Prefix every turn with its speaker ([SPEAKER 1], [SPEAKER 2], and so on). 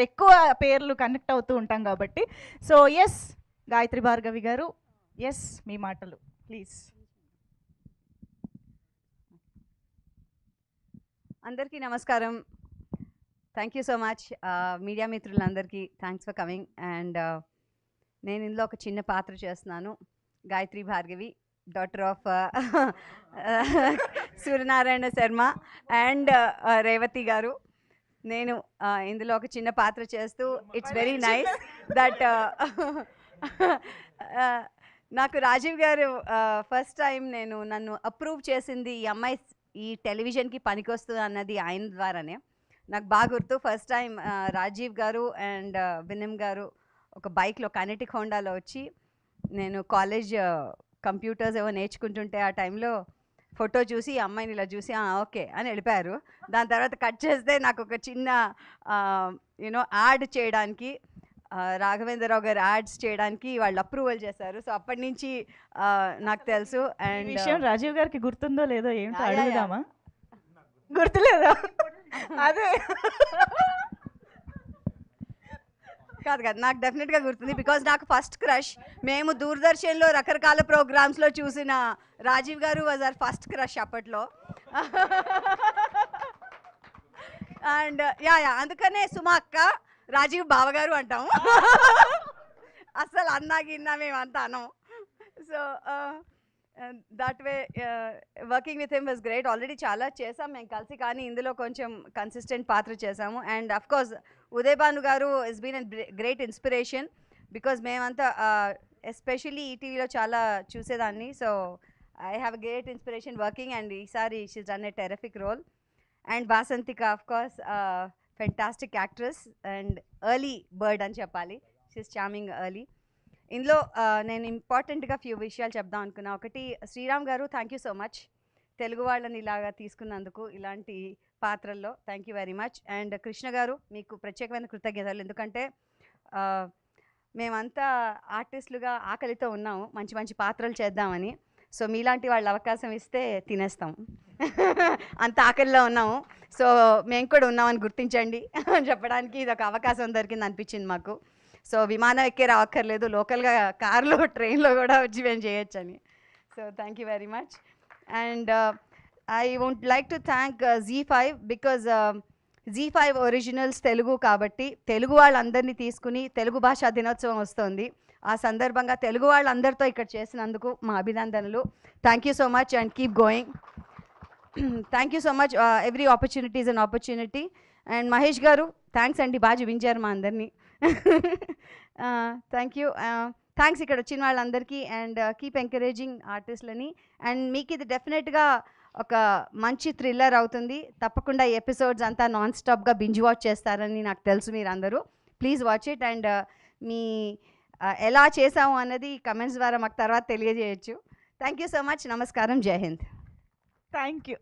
[SPEAKER 1] ఎక్కువ పేర్లు కనెక్ట్ అవుతూ ఉంటాం కాబట్టి. సో ఎస్, గాయత్రి భార్గవి గారు, ఎస్ మీ మాటలు ప్లీజ్.
[SPEAKER 2] అందరికీ నమస్కారం. Thank you so much media మిత్రులందరికీ. Thanks for coming. అండ్ నేను ఇందులో ఒక చిన్న పాత్ర చేస్తున్నాను. Gayatri Bhargavi, daughter of Suryanarayana Sharma and Revathi garu. నేను ఇందులో ఒక చిన్న పాత్ర చేస్తూ ఇట్స్ వెరీ నైస్ దట్ నాకు రాజీవ్ గారు ఫస్ట్ టైం నన్ను అప్రూవ్ చేసింది, ఈ అమ్మాయి ఈ టెలివిజన్కి పనికొస్తుంది అన్నది ఆయన ద్వారానే. నాకు బాగా గుర్తు, ఫస్ట్ టైం రాజీవ్ గారు అండ్ వినమ్ గారు ఒక బైక్లో కైనెటిక్ హోండాలో వచ్చి, నేను కాలేజ్ కంప్యూటర్స్ ఏవో నేర్చుకుంటుంటే ఆ టైంలో ఫోటో చూసి ఈ అమ్మాయిని ఇలా చూసి ఓకే అని వెళ్ళిపోయారు. దాని తర్వాత కట్ చేస్తే నాకు ఒక చిన్న యాడ్ చేయడానికి, రాఘవేంద్రరావు గారు యాడ్స్ చేయడానికి వాళ్ళు అప్రూవల్ చేశారు. సో అప్పటి నుంచి నాకు తెలుసు. అండ్
[SPEAKER 1] విషయం రాజీవ్ గారికి గుర్తుందో లేదో ఏంటో అడుగుదామా? గుర్తులేదా? అదే
[SPEAKER 2] కాదు కాదు, నాకు డెఫినెట్గా గుర్తుంది. బికాజ్ నాకు ఫస్ట్ క్రష్, మేము దూరదర్శన్లో రకరకాల ప్రోగ్రామ్స్లో చూసిన రాజీవ్ గారు వాజ్ అవర్ ఫస్ట్ క్రష్ అప్పట్లో. అండ్ అందుకనే సుమా అక్క, రాజీవ్ బావగారు అంటాము. అసలు అన్నా గిన్నా మేమంతా అనం. So that way working with him was great. Already చాలా చేసాం మేము కలిసి, కానీ ఇందులో కొంచెం కన్సిస్టెంట్ పాత్ర చేసాము. And of course Uday Bhanu garu is been a great inspiration, because మేమంతా ఎస్పెషల్లీ ఈటీవీలో చాలా చూసేదాన్ని. So I have a great inspiration working, and ఈసారి she's done a terrific role. And Vasanthika of course fantastic actress and early bird అని చెప్పాలి. She's charming early. ఇందులో నేను ఇంపార్టెంట్గా ఫ్యూ విషయాలు చెప్దాం అనుకున్నా. ఒకటి, శ్రీరామ్ గారు thank you so much, Telugu వాళ్ళని ఇలాగా తీసుకున్నందుకు ఇలాంటి పాత్రల్లో thank you very much. And Krishna గారు, మీకు ప్రత్యేకమైన కృతజ్ఞతలు. ఎందుకంటే మేమంతా ఆర్టిస్టులుగా ఆకలితో ఉన్నాము మంచి మంచి పాత్రలు చేద్దామని. సో మీలాంటి వాళ్ళు అవకాశం ఇస్తే తినేస్తాం, అంత ఆకలిలో ఉన్నాము. సో మేము కూడా ఉన్నామని గుర్తించండి అని చెప్పడానికి ఇది ఒక అవకాశం దొరికింది అనిపించింది మాకు. సో విమానం ఎక్కే రావక్కర్లేదు, లోకల్గా కార్లో ట్రైన్లో కూడా వచ్చి మేము చేయొచ్చని. So thank you very much. And I won't like to thank ZEE5, because ZEE5 originals Telugu కాబట్టి తెలుగు వాళ్ళందరినీ తీసుకుని తెలుగు భాషా దినోత్సవం వస్తుంది. ఆ సందర్భంగా తెలుగు వాళ్ళందరితో ఇక్కడ చేసినందుకు మా అభినందనలు. Thank you so much and keep going. Thank you so much. Every opportunity is an opportunity. And Mahesh గారు థ్యాంక్స్ అండి, బాగా చూపించారు మా అందరినీ. Thank you. థ్యాంక్స్ ఇక్కడ వచ్చిన వాళ్ళందరికీ. అండ్ కీప్ ఎంకరేజింగ్ ఆర్టిస్ట్లని. అండ్ మీకు ఇది డెఫినెట్గా ఒక మంచి థ్రిల్లర్ అవుతుంది. తప్పకుండా ఈ ఎపిసోడ్స్ అంతా నాన్ స్టాప్గా బింజ్ వాచ్ చేస్తారని నాకు తెలుసు మీరు అందరూ. Please watch it. అండ్ మీ ఎలా చేసాము అన్నది కమెంట్స్ ద్వారా మాకు తర్వాత తెలియజేయచ్చు. Thank you so much. నమస్కారం. జై హింద్.
[SPEAKER 1] Thank you.